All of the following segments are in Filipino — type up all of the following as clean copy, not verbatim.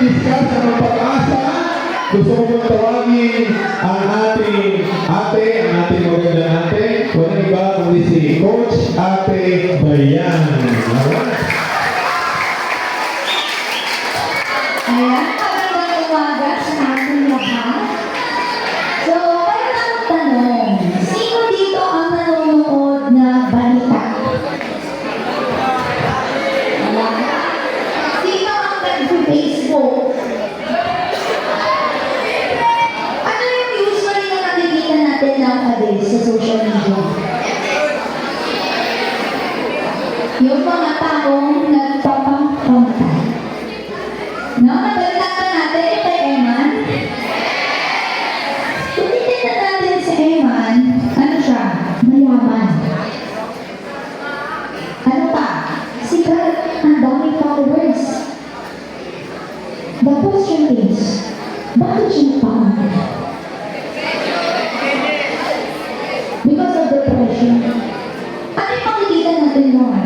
mag-discuss sa mga pag-asa. Gusto ko pong tawagin ang ating ate, ang ating magandang ate. Walang iba kundi si Coach Ate Bayan. Alright. Ayan, magandang umaga sa ating lahat. So, magandang tanong, sino dito ang nanonood na balita? Wala. Sino ang nag-Facebook? Ano yung usually na nakikita natin nowadays sa social media? Yung mga taong nagpapapantay. No, nabalitaan ba natin kay Eman? Kung titignan natin si Eman, ano siya? Mayaman. Ano pa? Sikat, ang daming followers. The question is, bakit siya nagpapantay? Because of depression. Ano yung makikita natin noon?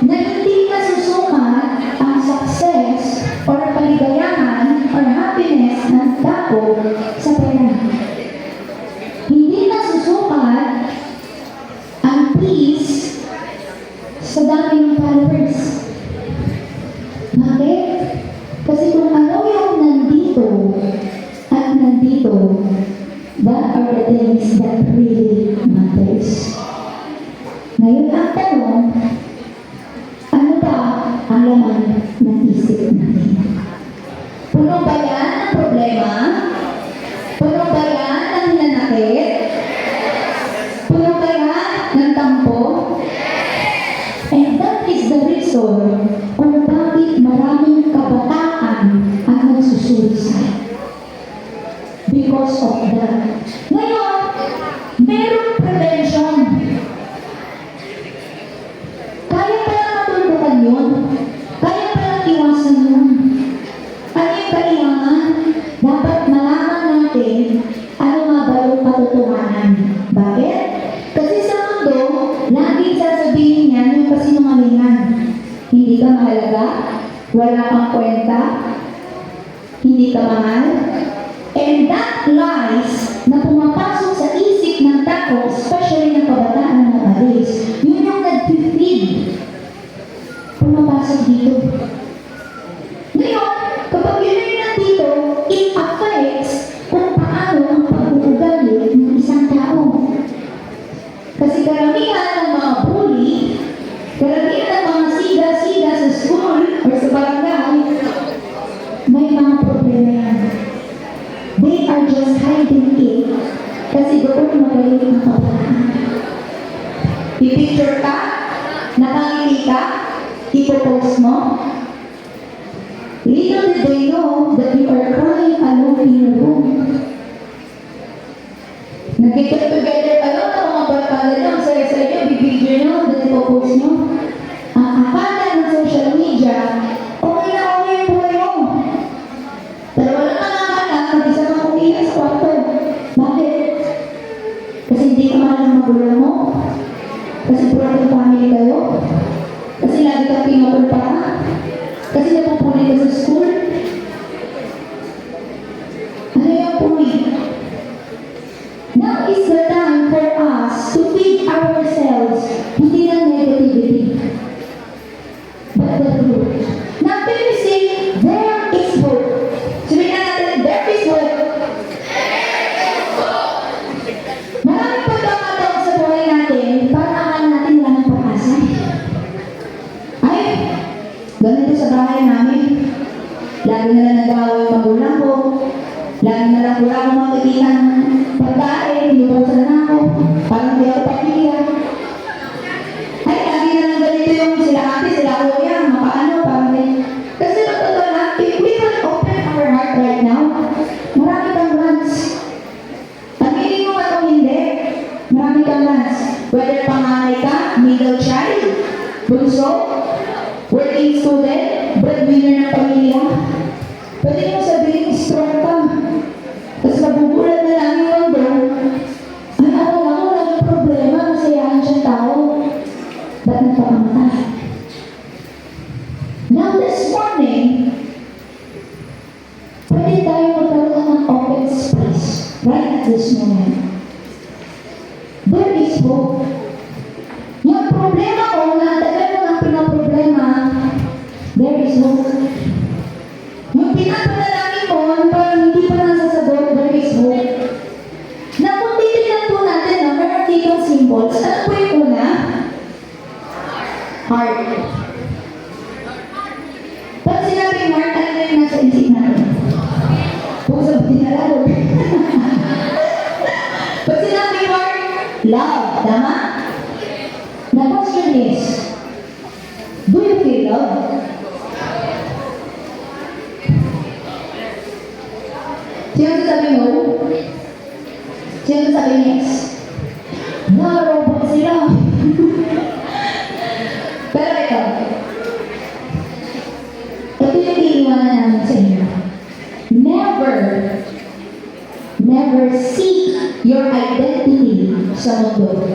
Na hindi nasusukat ang success or kaligayahan or happiness ng tao sa pera. Hindi nasusukat ang peace sa dami ng followers. Bakit? Kasi kung ano yung nandito at nandito, that are the things that really matters. Ngayon ang tanong, ano ba ang laman ng isip natin? Puno ba yan ang problema? Puno ba yan ng nanakit? Puno ba yan ng tampo? And that is the reason kung bakit maraming kabataan ang nagsusuicide. Because of that. Ngayon, merong prevention. Kaya pala matuldukan yun. Kaya pala iwasan yun. Ano yung kailangan? Dapat malaman natin ano nga ba yung katotohanan. Bakit? Kasi sa mundo, laging sasabihin niya yung kasinungalingan. Hindi ka mahalaga, wala kang kwenta, hindi ka mahal. And that lies na pumapasok sa isip ng tao, especially ng kabataan ng nowadays, yun yung nag-feed. Pumapasok dito. Ngayon, kapag yun ay nandito, it affects kung paano ang pag-uugali ng isang tao. Kasi karamihan ng mga bully, karamihan ng mga siga-siga sa school or sa barangay, may mga problema yan. They are just hiding it. Kasi doon magaling ang kabataan. Pipicture ka, nakangiti ka, ipopost mo. Little did they know that you are crying alone in your room. Nag-get together kayo ng mga barkada nyo, ang saya-saya, bibidyo nyo, then ipopost nyo. Ang akala ng social media, okay na okay yung buhay mo. Pero wala ka nakakala, mag-isa kang umiyak sa kwarto. Bakit? Kasi hindi ka mahal ng magulang mo. Kasi broken family kayo. Kasi lagi kang pinapulpara. Kasi napupuli ka sa school. Ano yung point? Now is the time for us to feed ourselves, hindi ng negativity, but the truth. Now, can you say, there is hope? Sabihin na natin, there is hope. Maraming pagkakataon sa buhay natin, para akala natin wala ng pag-asa. Ay, ganito sa bahay namin. Lagi na lang nag-aaway yung magulang ko. Lagi na lang wala akong makikita ng pagkain, inubusan na ako. Parang di ako pamilya. Ay, lagi na lang ganito yung sila ate, sila kuya, mapaano, parang kasi totoo lang, if we will open our heart right now, marami kang runs. Aminin mo ba kung hindi? Marami kang runs. Whether panganay ka, middle child, bunso, working student, breadwinner ng pamilya, pwede mo sabihin, strong ka. Tapos mabubulan na lang yung mundo, at this moment, there is hope. Yung problema ko, na ang tagal mo ng pinaproblema, there is hope. Yung pinapanalangin mo, parang hindi pa nasasagot, there is hope. Na kung titignan po natin, no, meron dito symbols. Ano po yung una? Heart. Pag sinabing heart, ano yung nasa isip natin? Puso, tinalalo. Pag sinabing heart, love. Tama? The question is, do you feel love? Sino sabi no? Sino sabi yes? Narobot sila. Pero ito yung iiwanan namin sa inyo. Never seek your identity sa mundo.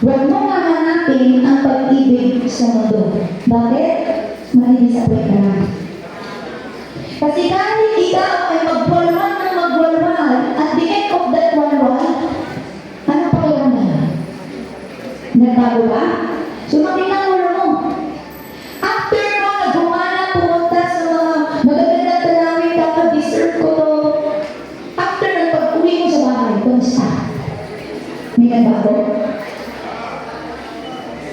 Huwag mo hahanapin ang pag-ibig sa mundo. Bakit? Mali-disappoint ka na. Kasi kahit ikaw ay magwalwal ng magwalwal, at the end of that walwal, ano pa kaya na? Nagbago ba? Sumakin ang ulo mo. After mo nagumana, pumunta sa mga magagandang talawin, dapat deserve ko to. After ng pag-uwi mo sa bahay, kumusta? May nagbago?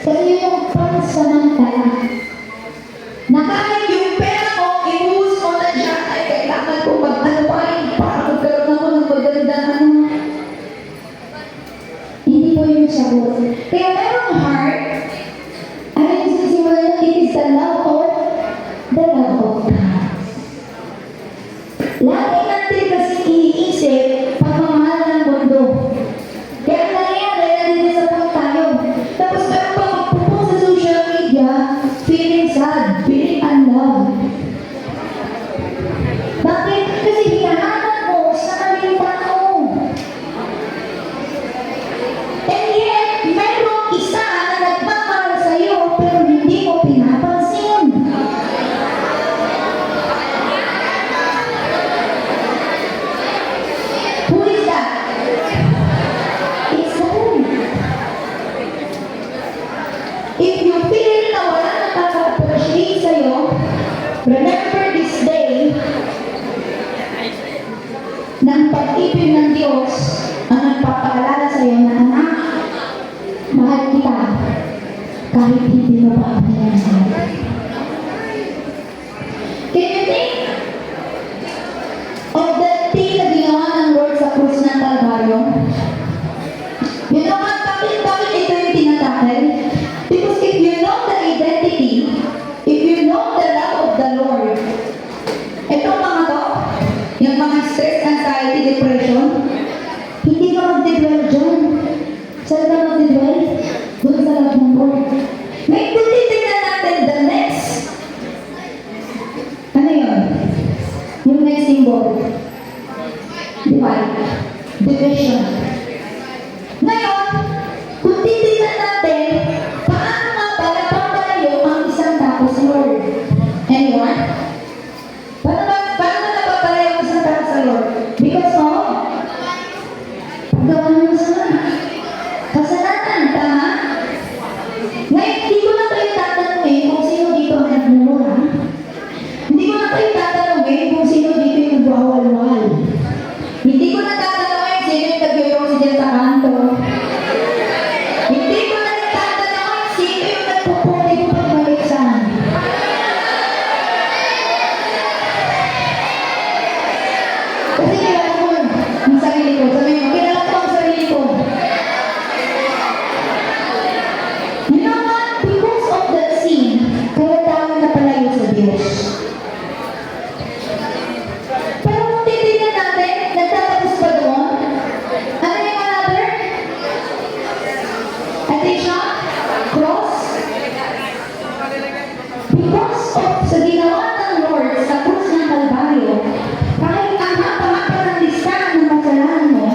Kasi yun yung pansamantala. Na kahit yung pera mo, ibuhos mo na siya, ay kailangan ko mag-anupain para magkaroon ako ng magandang Hindi po yung sagot. Kaya merong heart, ano yung sisimulan, it is the love of God. Lagi natin kasi iniisip pagmamahal ng mundo. Kaya nangyayari, nandidisappoint tayo. Tapos meron pa magpupo sa social media, feeling sad, feeling unloved. Bakit? Kasi hinahanap mo sa maling tao. And yet, merong isa na nagmamahal sa'yo pero hindi mo pinapansin. Who is that? It's God. If you feel na wala nakaka-appreciate sa'yo, remember this day na ang pag-ibig ng Diyos ang nagpapaalala sa'yo na anak, mahal kita kahit hindi mo pa pinansin. Can you think of that thing na ginawa ng Lord sa krus ng Kalbaryo? You know what? Bakit ito yung tinatakal? Because if you know the identity, if you know the love of the Lord, itong mga to, yung mga stress, anxiety, depression, hindi ka mag-dwell dyan. Saan ka mag-dwell? Doon sa love ng Lord. May titignan natin the next. Ano yun? Yung next symbol. Divide. Division. Ngayon, kung titignan natin, paano nga ba napapalayo ang isang tao sa Lord? Anyone? Paano napapalayo ang isang tao sa Lord? Because of paggawa ng masama. Kasalanan, tama? Ngayon, hindi ko na kayo tatanungin kung sino dito ang nagmumura. Hindi ko na kayo tatanungin kung sino dito yung nagwawalwal. Hindi ko na tatanungin sino yung nag-yoyosi dyan sa kanto. Hindi ko na tatanungin sino yung nagpupulit ko pagbaliksan. Kasi kilala ko ang sarili ko. Sabi mo, kilala ko ang sarili ko. You know what? Because of that sin, kaya tayo napalayo sa Diyos. Pero kung titignan natin, nagtatapos pa doon, ano yung another? Addiction? Cross? Because of sa ginawa ng Lord sa krus ng Kalbaryo, kahit ang hapa-hapa ng listahan ng kasalanan mo,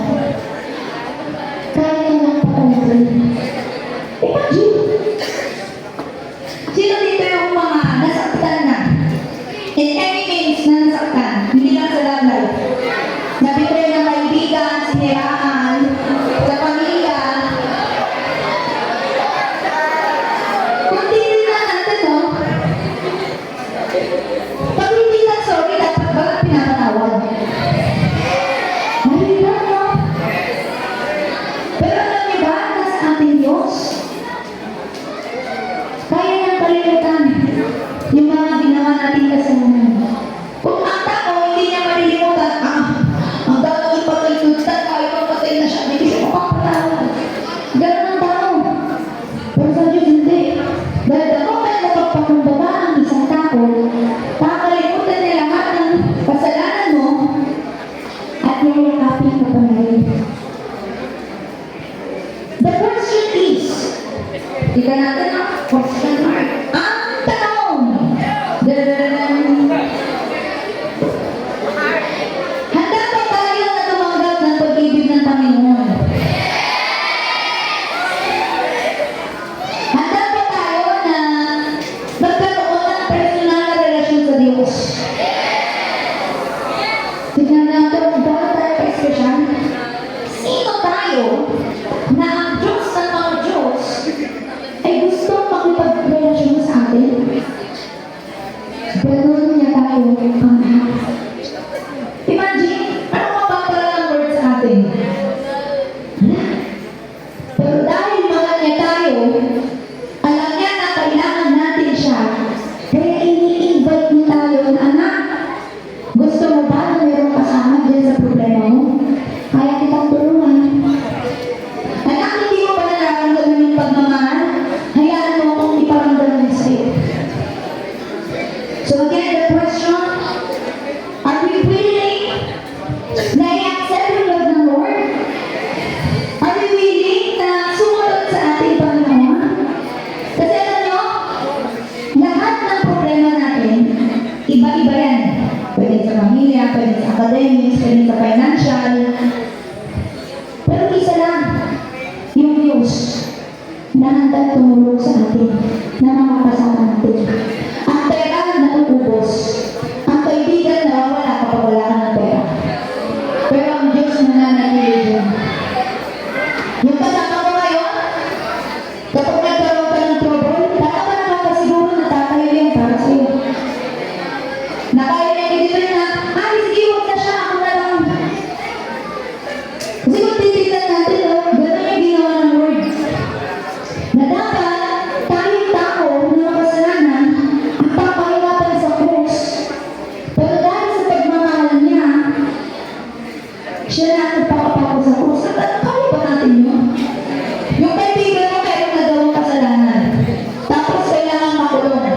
kaya ka ng patuloy. Imagine! Sino dito yung mga nasaktan na? In any means na nasaktan, hindi lang sa love life. Nabitray ng kaibigan, sinira Iba-iba yan. Pwede sa pamilya, pwede sa academics, pwede sa financial. Pero isa lang, yung Diyos na handa tumulong sa atin, na makakasama natin. Ang pera na uubos. Ang kaibigan na wala kapag wala ka ng pera. Pero ang Diyos na nananatili dyan. Yung kasama mo ngayon, kapag nagkaroon ka ng trouble, baka ka nakakasiguro na tatayo yan para sa'yo. Nakaya niya dito na, ay, sige, huwag na siya, ako na lang. Kasi kung titignan natin, gano'n yung ginawa ng Lord. Na dapat, tayong tao na makasalanan, ang papahirapan sa krus. Pero dahil sa pagmamahal niya, siya na ang nagpapapako sa krus. Kaya ba natin yun? Yung kaibigan mo meron nagawang kasalanan. Tapos kailangan makulong.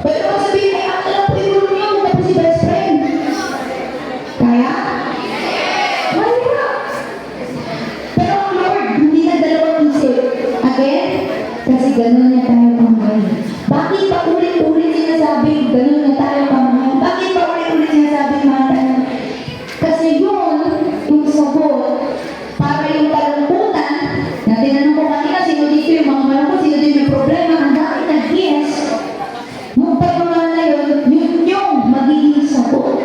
Pero kung sabihin, ay, ang alam po yung niyo, tapos si best friend. Kaya? Mahirap. Pero ang Lord, hindi na dalawang isip. Again, kasi ganun na tayo pamahal. Bakit pa ulit-ulit sinasabi, ganun na tayo pamahal? Bakit pa ulit-ulit sinasabi, mahal tayo? Kasi yun, yung sagot, para yung kalungkutan, na tinanong ko kanina, sino dito yung mga malungkot, sino dito yung problema, ang dami nag-yes. Nung pagmamahal na yun, yun yung magiging sagot.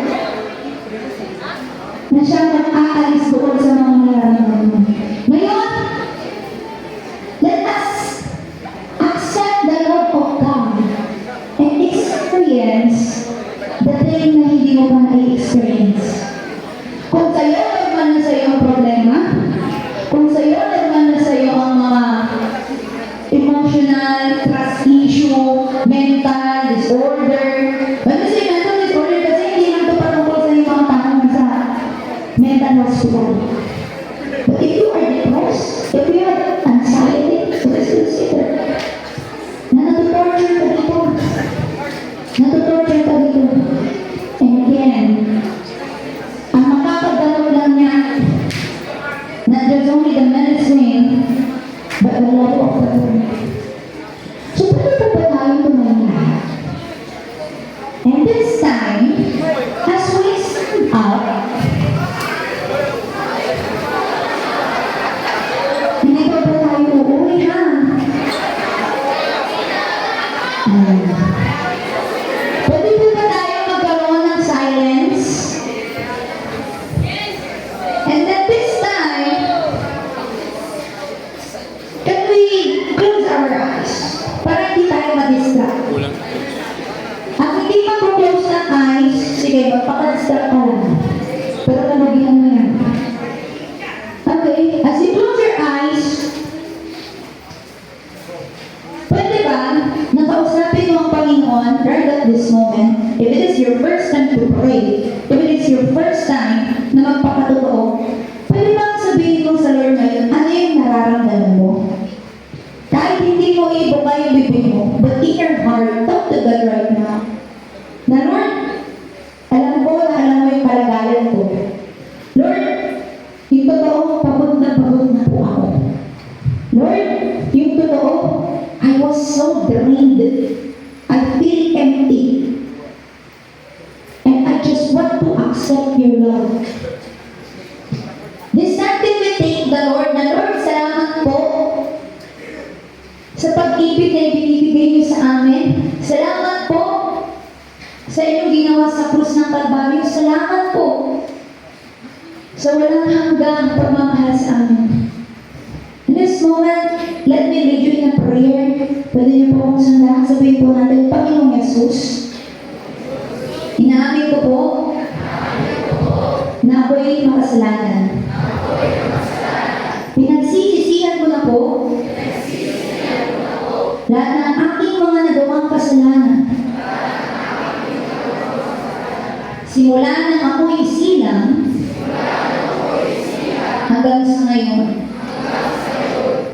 Na siya mag-aalis doon sa mga nararamdaman mo. Ngayon, let us accept the love of God and experience the thing na hindi mo pa na-experience. Kung sa'yo naman na sa'yo ang problema, kung sa'yo naman na sa'yo ang mga emotional, trust issue, mental disorder. Ano kasi mental disorder kasi hindi lang ito patungkol sa mga tao sa mental hospital. But if you are depressed, if you have anxiety, so let's consider na natutorture ka dito. Natutorture ka dito. And again, ang makakadalog lang niya na there's only the medicine but the love of the Lord. So, pwede pa ba tayo tumayo? And this time, as we stand up, hindi pa ba tayo uuwi ha? Pwede pa ba tayo magkaroon ng silence? And at this time, can we close our eyes para hindi tayo ma-distract? Ang hindi mag-close ng eyes, sige, magpaka-distract ka lang. Pero tanabihan mo yan. Okay, as you close your eyes, pwede ba nakausapin mo ang Panginoon right at this moment? If it is your first time to pray, if it is your first time na magpakatotoo, pwede ba sabihin mo sa Lord ngayon, ano yung nararamdaman mo? Kahit hindi mo ibuka yung bibig mo, but in your heart, talk to God right now. Na Lord, alam ko na alam mo yung kalagayan ko. Lord, yung totoo, pagod na po ako. Lord, yung totoo, I was so drained. I feel empty. And I just want to accept your love. This time we thank the Lord na Lord, salamat po sa pag-ibig na ibinibigay niyo sa amin. Salamat po sa inyong ginawa sa krus ng Kalbaryo. Salamat po sa walang hanggang pagmamahal sa amin. In this moment, let me lead you in a prayer. Pwede niyo po akong sandahan. Sabihin po natin, Panginoong Yesus, inaamin ko po na ako'y makasalanan. Pinagsisisihan ko na po lahat ng aking mga nagawang kasalanan. Simula nang ako'y isilang hanggang sa ngayon.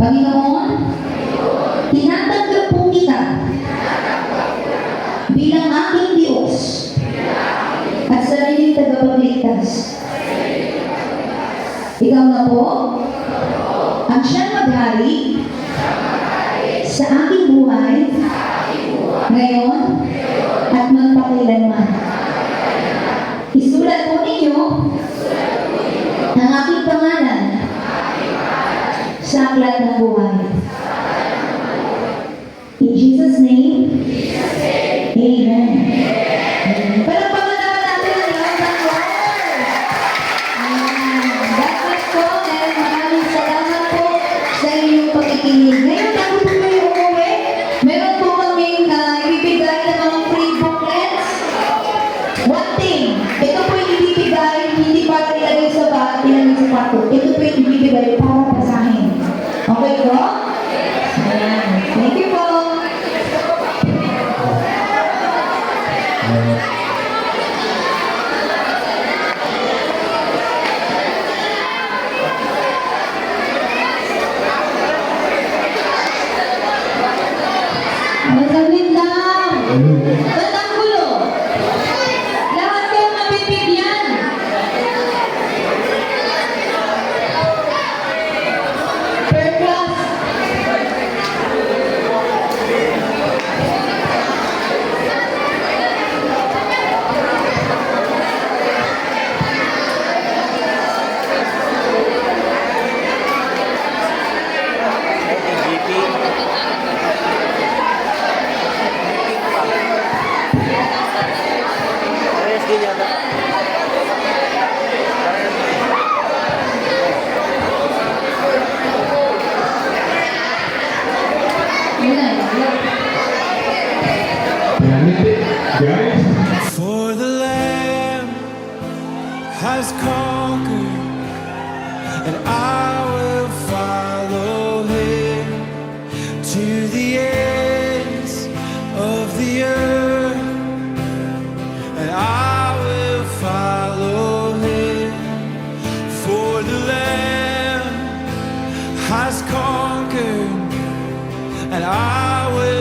Panginoon, tinatanggap po kita bilang aking Diyos at sariling tagapagligtas. Ikaw na po ang siyang maghari sa aking buhay ngayon at magpakailanman. aklat ng buhay. In Jesus' name, Amen. Palakpakan naman natin ang Lord ng Lord. That much po, and maraming salamat po sa inyong pakikinig. Ngayon, bago po kayo umuwi, meron po kaming ibibigay ng mga free booklets. One thing, ito po yung ibibigay, hindi para ilagay sa bag, ilagay sa kwarto. Ito po yung ibibigay para basahin. Okay po? Ayan. Thank you po. Masaglit lang. Ba't ang gulo? Lahat kayo mabibigyan. Per class. Ayan. Guys, For the Lamb has conquered, and I will follow him to the ends of the earth, and I will follow him. For the Lamb has conquered, and I will